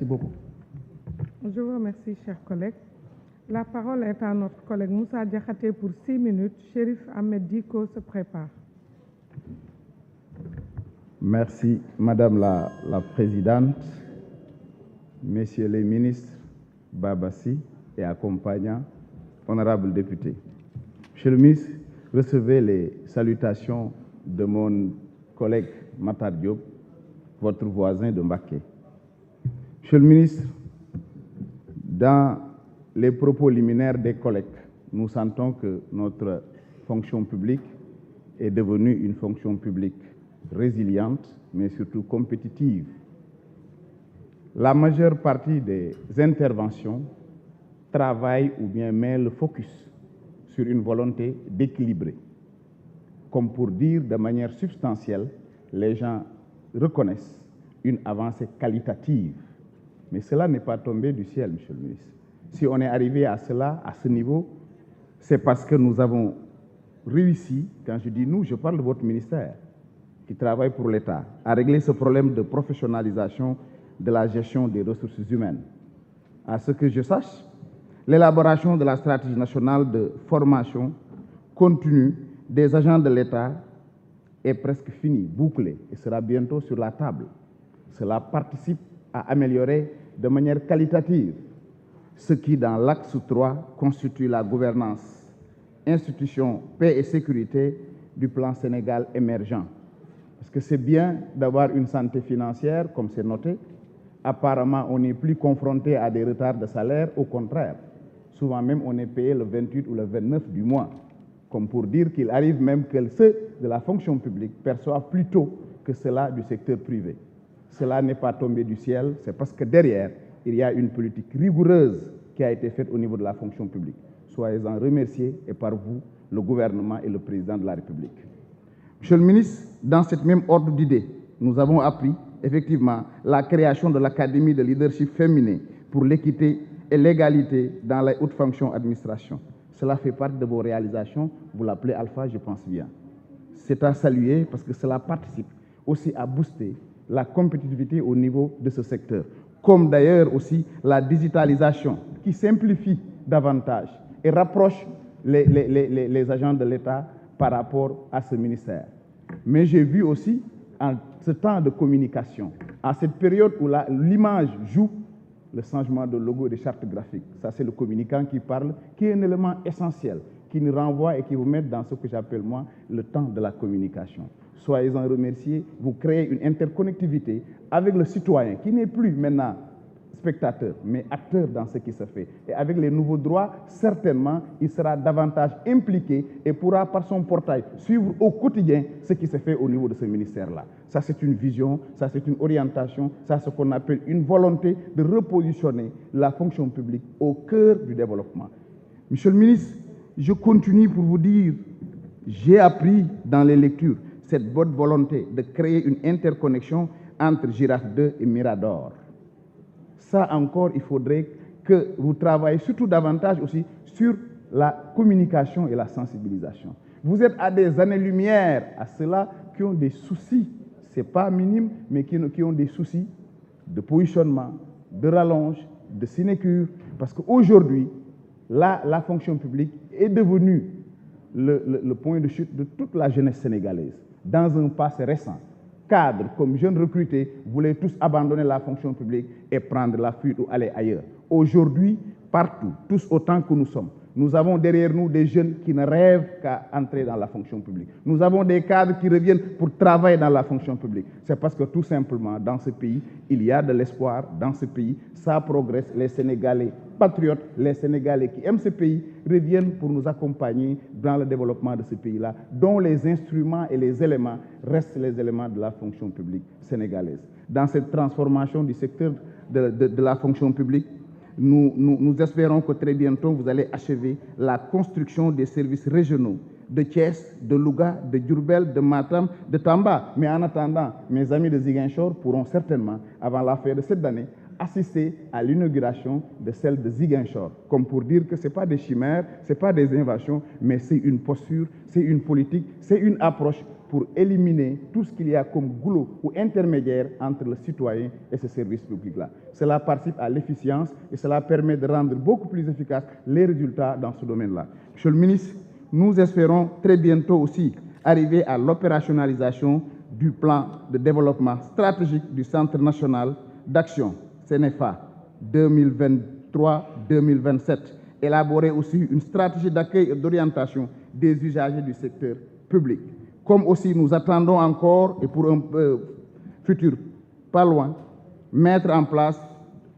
beaucoup. Je vous remercie, chers collègues. La parole est à notre collègue Moussa Diakhaté pour 6 minutes. Chérif Ahmed Diko se prépare. Merci, Madame la Présidente, Messieurs les ministres, Babassi et accompagnants, honorables députés. Monsieur le ministre, recevez les salutations de mon collègue Matar Diop, votre voisin de Mbacké. Monsieur le ministre, dans les propos liminaires des collègues, nous sentons que notre fonction publique est devenue une fonction publique résiliente, mais surtout compétitive. La majeure partie des interventions travaille ou bien met le focus sur une volonté d'équilibrer. Comme pour dire de manière substantielle, les gens reconnaissent une avancée qualitative. Mais cela n'est pas tombé du ciel, Monsieur le ministre. Si on est arrivé à cela, à ce niveau, c'est parce que nous avons réussi, quand je dis nous, je parle de votre ministère, qui travaille pour l'État, à régler ce problème de professionnalisation de la gestion des ressources humaines. À ce que je sache, l'élaboration de la stratégie nationale de formation continue des agents de l'État est presque finie, bouclée, et sera bientôt sur la table. Cela participe à améliorer de manière qualitative ce qui, dans l'axe 3, constitue la gouvernance, institution, paix et sécurité du plan Sénégal émergent. Parce que c'est bien d'avoir une santé financière, comme c'est noté. Apparemment, on n'est plus confronté à des retards de salaire, au contraire. Souvent même, on est payé le 28 ou le 29 du mois. Comme pour dire qu'il arrive même que ceux de la fonction publique perçoivent plus tôt que cela du secteur privé. Cela n'est pas tombé du ciel, c'est parce que derrière, il y a une politique rigoureuse qui a été faite au niveau de la fonction publique. Soyez-en remerciés, et par vous, le gouvernement et le président de la République. Monsieur le ministre, dans cette même ordre d'idées, nous avons appris effectivement la création de l'Académie de leadership féminin pour l'équité et l'égalité dans les hautes fonctions d'administration. Cela fait partie de vos réalisations, vous l'appelez Alpha, je pense bien. C'est à saluer parce que cela participe aussi à booster la compétitivité au niveau de ce secteur, comme d'ailleurs aussi la digitalisation qui simplifie davantage et rapproche les agents de l'État par rapport à ce ministère. Mais j'ai vu aussi, en ce temps de communication, à cette période où l'image joue, le changement de logo et de charte graphique. Ça, c'est le communicant qui parle, qui est un élément essentiel, qui nous renvoie et qui vous met dans ce que j'appelle, moi, le temps de la communication. Soyez-en remerciés, vous créez une interconnectivité avec le citoyen, qui n'est plus maintenant spectateur, mais acteur dans ce qui se fait. Et avec les nouveaux droits, certainement, il sera davantage impliqué et pourra, par son portail, suivre au quotidien ce qui se fait au niveau de ce ministère-là. Ça, c'est une vision, ça, c'est une orientation, ça, c'est ce qu'on appelle une volonté de repositionner la fonction publique au cœur du développement. Monsieur le ministre, je continue pour vous dire, j'ai appris dans les lectures cette bonne volonté de créer une interconnexion entre Giraffe 2 et Mirador. Ça encore, il faudrait que vous travaillez surtout davantage aussi sur la communication et la sensibilisation. Vous êtes à des années-lumière à ceux-là qui ont des soucis, ce n'est pas minime, mais qui ont des soucis de positionnement, de rallonge, de sinécure, parce qu'aujourd'hui, la fonction publique est devenue le point de chute de toute la jeunesse sénégalaise, dans un passé récent. Cadres comme jeunes recrutés voulaient tous abandonner la fonction publique et prendre la fuite ou aller ailleurs. Aujourd'hui, partout, tous autant que nous sommes, nous avons derrière nous des jeunes qui ne rêvent qu'à entrer dans la fonction publique. Nous avons des cadres qui reviennent pour travailler dans la fonction publique. C'est parce que tout simplement, dans ce pays, il y a de l'espoir. Dans ce pays, ça progresse. Les Sénégalais patriotes, les Sénégalais qui aiment ce pays, reviennent pour nous accompagner dans le développement de ce pays-là, dont les instruments et les éléments restent les éléments de la fonction publique sénégalaise. Dans cette transformation du secteur de la fonction publique, nous espérons que très bientôt, vous allez achever la construction des services régionaux de Thiès, de Louga, de Diourbel, de Matam, de Tamba. Mais en attendant, mes amis de Ziguinchor pourront certainement, avant la fin de cette année, assister à l'inauguration de celle de Ziguinchor, comme pour dire que ce n'est pas des chimères, ce n'est pas des innovations, mais c'est une posture, c'est une politique, c'est une approche pour éliminer tout ce qu'il y a comme goulot ou intermédiaire entre le citoyen et ce service public-là. Cela participe à l'efficience et cela permet de rendre beaucoup plus efficaces les résultats dans ce domaine-là. Monsieur le ministre, nous espérons très bientôt aussi arriver à l'opérationnalisation du plan de développement stratégique du Centre national d'action CNFA 2023-2027. Élaborer aussi une stratégie d'accueil et d'orientation des usagers du secteur public. Comme aussi nous attendons encore, et pour un futur pas loin, mettre en place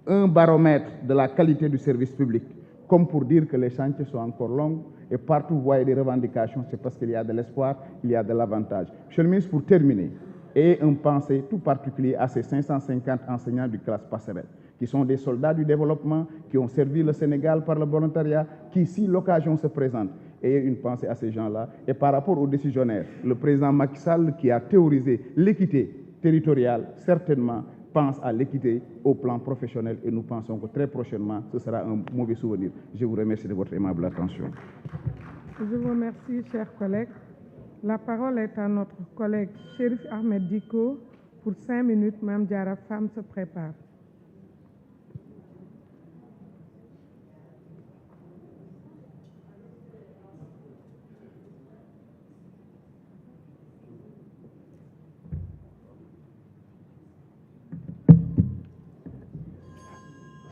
un baromètre de la qualité du service public, comme pour dire que les chantiers sont encore longs et partout où vous voyez des revendications, c'est parce qu'il y a de l'espoir, il y a de l'avantage. Monsieur le ministre, pour terminer, et une pensée tout particulière à ces 550 enseignants du classe passerelle, qui sont des soldats du développement, qui ont servi le Sénégal par le volontariat, qui, si l'occasion se présente, ayez une pensée à ces gens-là. Et par rapport aux décisionnaires, le président Macky Sall, qui a théorisé l'équité territoriale, certainement pense à l'équité au plan professionnel et nous pensons que très prochainement, ce sera un mauvais souvenir. Je vous remercie de votre aimable attention. Je vous remercie, chers collègues. La parole est à notre collègue Chérif Ahmed Diko. Pour 5 minutes, Mme Diarra Fam se prépare.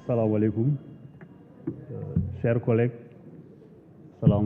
Salam alaikum. Chers collègues,